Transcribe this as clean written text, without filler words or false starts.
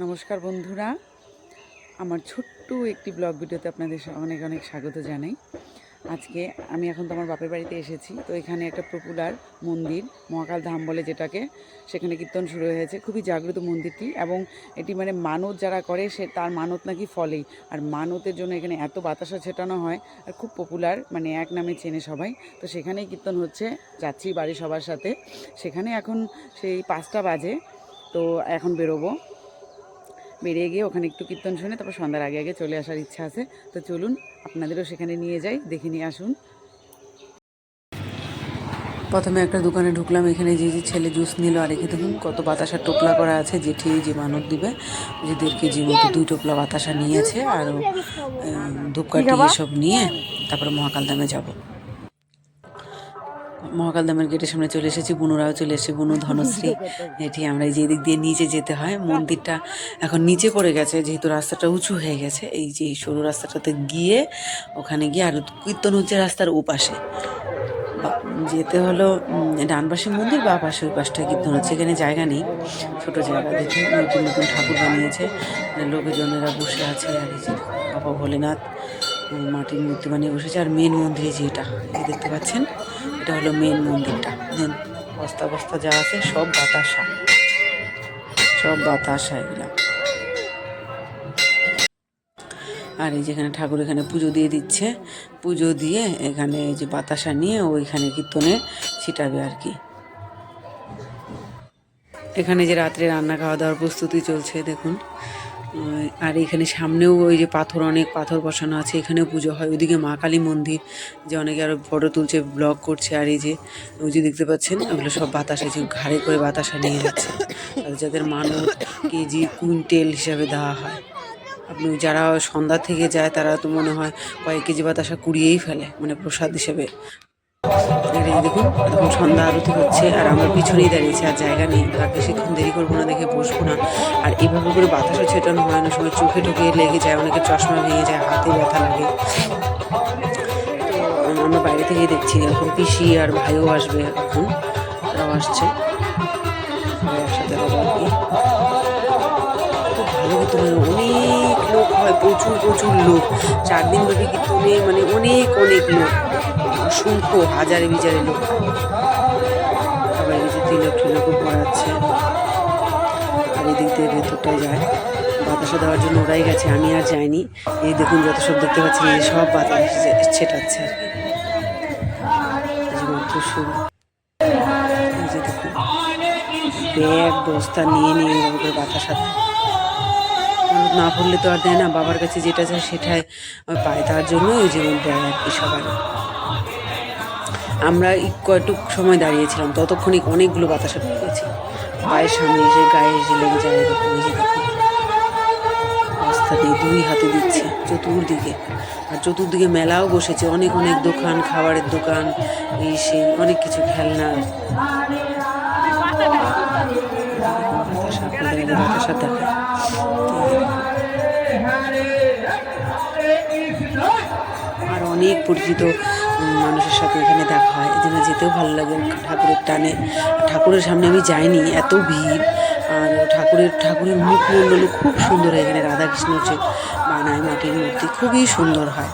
নমস্কার বন্ধুরা, আমার ছোট্ট একটি ব্লগ ভিডিওতে আপনাদের অনেক অনেক স্বাগত জানাই। আজকে আমি এখন তো আমার বাপের বাড়িতে এসেছি। তো এখানে একটা পপুলার মন্দির, মহাকাল ধাম বলে যেটাকে, সেখানে কীর্তন শুরু হয়েছে। খুবই জাগ্রত মন্দিরটি, এবং এটি মানে মানত যারা করে সে তার মানত নাকি ফলেই। আর মানতের জন্য এখানে এত বাতাসা ছেটানো হয়, আর খুব পপুলার, মানে এক নামে চেনে সবাই। তো সেখানেই কীর্তন হচ্ছে, যাচ্ছি বাড়ি সবার সাথে। সেখানে এখন সেই 5টা বাজে, তো এখন বেরোবো। বেরিয়ে গিয়ে ওখানে একটু কীর্তন শুনে তারপর সন্ধ্যার আগে আগে চলে আসার ইচ্ছা আছে। তো চলুন আপনাদেরও সেখানে নিয়ে যাই, দেখে নিয়ে আসুন। প্রথমে একটা দোকানে ঢুকলাম। এখানে যে ছেলে জুস নিল, আর এখানে দেখুন কত বাতাসা টোপলা করা আছে। জেঠি যে মানত দিবে, যে 1.5 কেজি মতো 2 টোপলা বাতাসা নিয়েছে, আর ধূপকাঠি এসব নিয়ে তারপরে মহাকালধামে যাব। মহাকালধামের গেটের সামনে চলে এসেছি, বুনুরাও চলে এসেছে, বুনু, ধনশ্রী, এটি আমরা এই যে দিক দিয়ে নিচে যেতে হয়। মন্দিরটা এখন নিচে পড়ে গেছে, যেহেতু রাস্তাটা উঁচু হয়ে গেছে। এই যে সরু রাস্তাটাতে গিয়ে ওখানে গিয়ে, আর কীর্তন হচ্ছে রাস্তার ওপাশে যেতে হলো। ডান পাশে মন্দির, বা পাশে ওই পাশটা কীর্তন হচ্ছে। এখানে জায়গা নেই, ছোটো জায়গা দেখে নতুন নতুন ঠাকুর বানিয়েছে, লোকজনেরা বসে আছে। আর এই যে বাবা ভোলেনাথ মাটির মূর্তি বানিয়ে বসেছে। আর মেন মন্দিরে যেটা এই দেখতে পাচ্ছেন, এটা হলো মেন মন্দিরটা। বস্তা বস্তা যা আছে সব বাতাসা, সব বাতাসা এগুলা। আর এই যেখানে ঠাকুর এখানে পুজো দিয়ে দিচ্ছে, পুজো দিয়ে এখানে এই যে বাতাসা নিয়ে ওইখানে কীর্তনে ছিটাবে আর কি। এখানে যে রাত্রে রান্না খাওয়া দাওয়ার প্রস্তুতি চলছে দেখুন। আর এখানে সামনেও ওই যে অনেক পাথর বসানো আছে, এখানেও পুজো হয়। ওইদিকে মা কালী মন্দির, যে অনেকে আরও ফটো তুলছে, ব্লগ করছে। আর এই যে ওই যে দেখতে পাচ্ছেন, ওগুলো সব বাতাসা, যে ঘাড়ে করে বাতাসা নিয়ে যাচ্ছে। আর যাদের মানত কেজি কুইন্টেল হিসাবে দেওয়া হয়। আপনি যারা সন্ধ্যা থেকে যায় তারা তো মনে হয় কয়েক কেজি বাতাসা কুড়িয়েই ফেলে, মানে প্রসাদ হিসেবে। দেখুন এখন সন্ধ্যা আরতি হচ্ছে, আর আমরা পিছনেই দাঁড়িয়েছি, আর জায়গা নেই। আর বেশিক্ষণ দেরি করবো না, দেখে বসবো না। আর এইভাবে করে বাতাসা ছেটানো হয়, না সময় চোখে টোকে লেগে যায়, অনেকে চশমা ভেঙে যায়, হাতে ব্যথা লাগে। তো আমরা বাইরে থেকেই দেখছি। এখন পিসি আর ভাইও আসবে, এখন তারাও আসছে, একসাথে হবো আর কি। খুব ভালো কীর্তনে, অনেক লোক হয়, প্রচুর প্রচুর লোক। 4 দিন ব্যাপী কীর্তনে, মানে অনেক অনেক লোক, অসংখ্য হাজারে বিজারে লোক। আবার এই যে তিলক টিলকও পড়াচ্ছে। আর এদিক দিয়ে ভেতরটায় যায়, বাতাসা দেওয়ার জন্য ওরাই গেছে, আমি আর যাইনি। এই দেখুন যত সব দেখতে পাচ্ছি, এই সব বাতাস ছেটাচ্ছে আর কি। মাত্র শুরু। এই যে দেখুন ব্যাগ বস্তা নিয়ে নিয়ে এভাবে বাতাসা দেয়। না পড়লে তো আর দেয় না, বাবার কাছে যেটা চায় সেটাই পায়, তার জন্য ওই যে দেয় আর কি সবাই। আমরা কয়টুক সময় দাঁড়িয়েছিলাম, ততক্ষণই অনেকগুলো বাতাসা পেয়েছি। পায়ের সামনে এসে গায়ে এসে লেগে যায় এরকম। এই যে দেখুন রাস্তা দিয়ে 2 হাতে দিচ্ছে চতুর্দিকে। আর চতুর্দিকে মেলাও বসেছে, অনেক অনেক দোকান, খাবারের দোকান, এই সেই অনেক কিছু, খেলনা। বাতাসা বাতাসা দেখায়। আর অনেক পরিচিত মানুষের সাথে এখানে দেখা হয়, এই জন্য যেতেও ভালো লাগে ঠাকুরের টানে। ঠাকুরের সামনে আমি যাইনি, এত ভিড়। আর ঠাকুরের মুখমণ্ডলও খুব সুন্দর হয়। এখানে রাধাকৃষ্ণর যে বানায় মাটির মূর্তি, খুবই সুন্দর হয়।